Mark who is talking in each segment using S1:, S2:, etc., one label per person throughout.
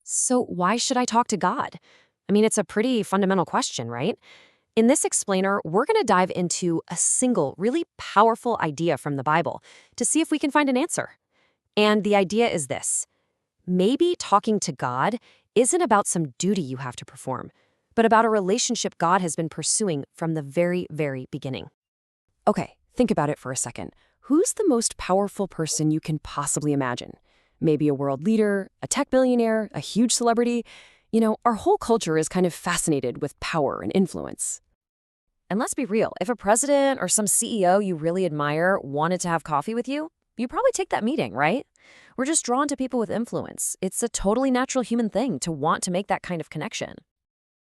S1: So, why should I talk to God? I mean, it's a pretty fundamental question, right? In this explainer, we're going to dive into a single, really powerful idea from the Bible to see if we can find an answer. And the idea is this: maybe talking to God isn't about some duty you have to perform, but about a relationship God has been pursuing from the very, very beginning. Okay, think about it for a second. Who's the most powerful person you can possibly imagine? Maybe a world leader, a tech billionaire, a huge celebrity. Our whole culture is kind of fascinated with power and influence. And let's be real, if a president or some CEO you really admire wanted to have coffee with you, you'd probably take that meeting, right? We're just drawn to people with influence. It's a totally natural human thing to want to make that kind of connection.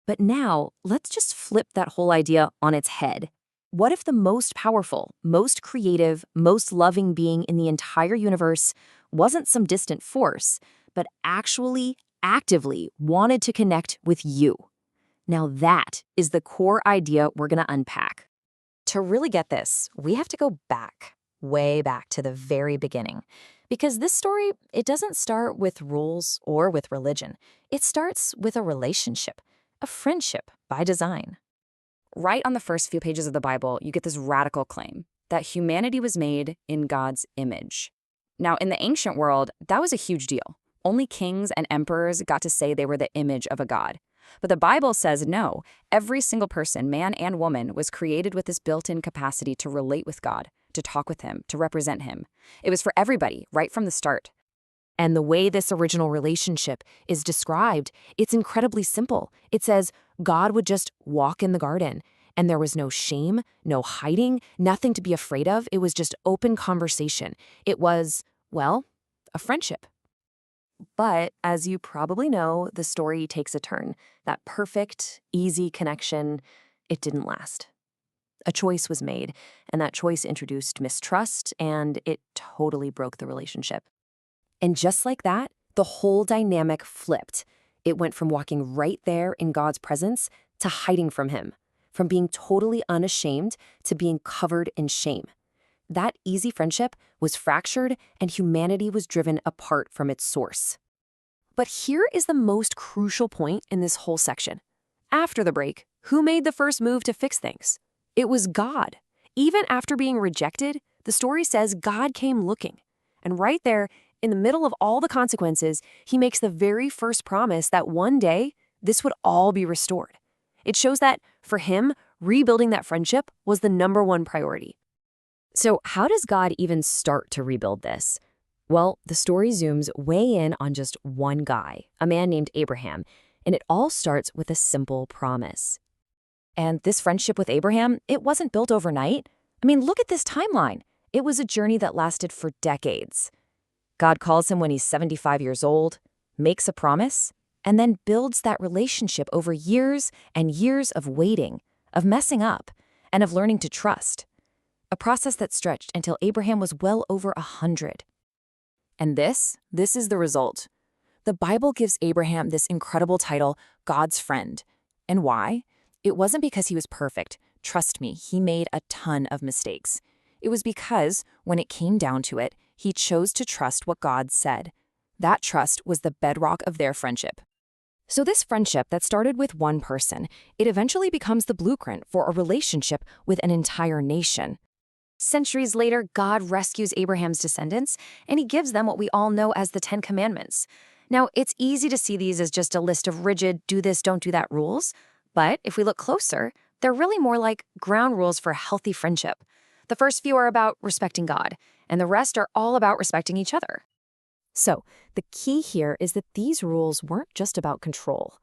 S1: But now, let's just flip that whole idea on its head. What if the most powerful, most creative, most loving being in the entire universe wasn't some distant force, but actually, actively wanted to connect with you? Now that is the core idea we're going to unpack. To really get this, we have to go back, way back to the very beginning. Because this story, it doesn't start with rules or with religion. It starts with a relationship, a friendship by design. Right on the first few pages of the Bible, you get this radical claim that humanity was made in God's image. Now, in the ancient world, that was a huge deal. Only kings and emperors got to say they were the image of a god. But the Bible says no, every single person, man and woman, was created with this built-in capacity to relate with God, to talk with him, to represent him. It was for everybody, right from the start. And the way this original relationship is described, it's incredibly simple. It says God would just walk in the garden, and there was no shame, no hiding, nothing to be afraid of. It was just open conversation. It was, well, a friendship. But as you probably know, the story takes a turn. That perfect, easy connection, it didn't last. A choice was made, and that choice introduced mistrust, and it totally broke the relationship. And just like that, the whole dynamic flipped. It went from walking right there in God's presence to hiding from him, from being totally unashamed to being covered in shame. That easy friendship was fractured, and humanity was driven apart from its source. But here is the most crucial point in this whole section. After the break, who made the first move to fix things? It was God. Even after being rejected, the story says God came looking. And right there, in the middle of all the consequences, he makes the very first promise that one day, this would all be restored. It shows that, for him, rebuilding that friendship was the #1 priority. So how does God even start to rebuild this? Well, the story zooms way in on just one guy, a man named Abraham, and it all starts with a simple promise. And this friendship with Abraham, it wasn't built overnight. I mean, look at this timeline. It was a journey that lasted for decades. God calls him when he's 75 years old, makes a promise, and then builds that relationship over years and years of waiting, of messing up, and of learning to trust. A process that stretched until Abraham was well over 100. And this is the result. The Bible gives Abraham this incredible title, God's friend. And why? It wasn't because he was perfect. Trust me, he made a ton of mistakes. It was because, when it came down to it, he chose to trust what God said. That trust was the bedrock of their friendship. So this friendship that started with one person, it eventually becomes the blueprint for a relationship with an entire nation. Centuries later, God rescues Abraham's descendants, and he gives them what we all know as the 10 Commandments. Now, it's easy to see these as just a list of rigid, do this, don't do that rules. But if we look closer, they're really more like ground rules for healthy friendship. The first few are about respecting God, and the rest are all about respecting each other. So, the key here is that these rules weren't just about control.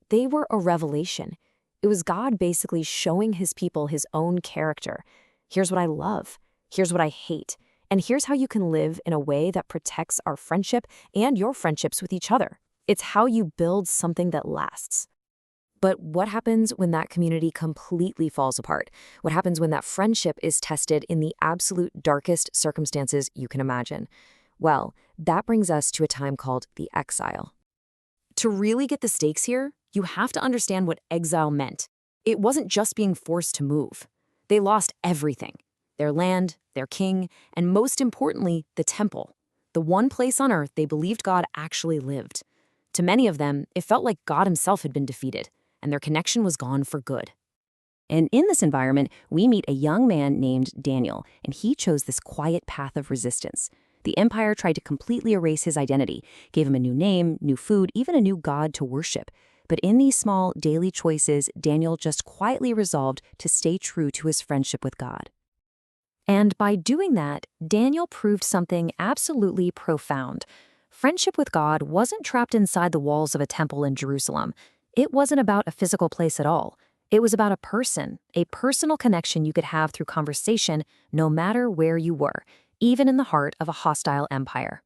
S1: They were a revelation. It was God basically showing his people his own character. Here's what I love. Here's what I hate. And here's how you can live in a way that protects our friendship and your friendships with each other. It's how you build something that lasts. But what happens when that community completely falls apart? What happens when that friendship is tested in the absolute darkest circumstances you can imagine? Well, that brings us to a time called the exile. To really get the stakes here, you have to understand what exile meant. It wasn't just being forced to move. They lost everything: their land, their king, and most importantly, the temple, the one place on earth they believed God actually lived. To many of them, it felt like God himself had been defeated, and their connection was gone for good. And in this environment, we meet a young man named Daniel, and he chose this quiet path of resistance. The empire tried to completely erase his identity, gave him a new name, new food, even a new god to worship. But in these small, daily choices, Daniel just quietly resolved to stay true to his friendship with God. And by doing that, Daniel proved something absolutely profound. Friendship with God wasn't trapped inside the walls of a temple in Jerusalem. It wasn't about a physical place at all. It was about a person, a personal connection you could have through conversation no matter where you were, even in the heart of a hostile empire.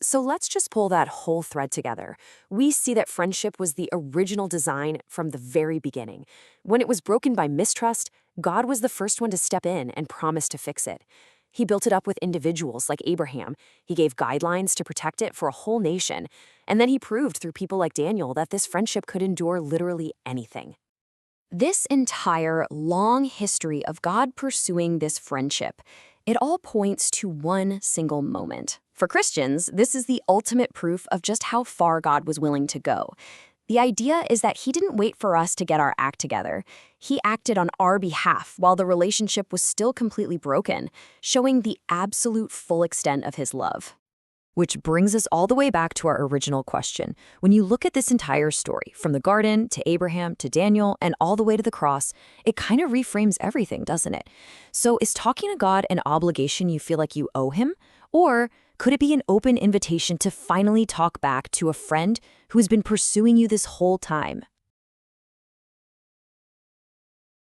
S1: So let's just pull that whole thread together. We see that friendship was the original design from the very beginning. When it was broken by mistrust, God was the first one to step in and promise to fix it. He built it up with individuals like Abraham. He gave guidelines to protect it for a whole nation. And then he proved through people like Daniel that this friendship could endure literally anything. This entire long history of God pursuing this friendship, it all points to one single moment. For Christians, this is the ultimate proof of just how far God was willing to go. The idea is that he didn't wait for us to get our act together. He acted on our behalf while the relationship was still completely broken, showing the absolute full extent of his love. Which brings us all the way back to our original question. When you look at this entire story, from the garden to Abraham to Daniel and all the way to the cross, it kind of reframes everything, doesn't it? So is talking to God an obligation you feel like you owe him? Or could it be an open invitation to finally talk back to a friend who has been pursuing you this whole time?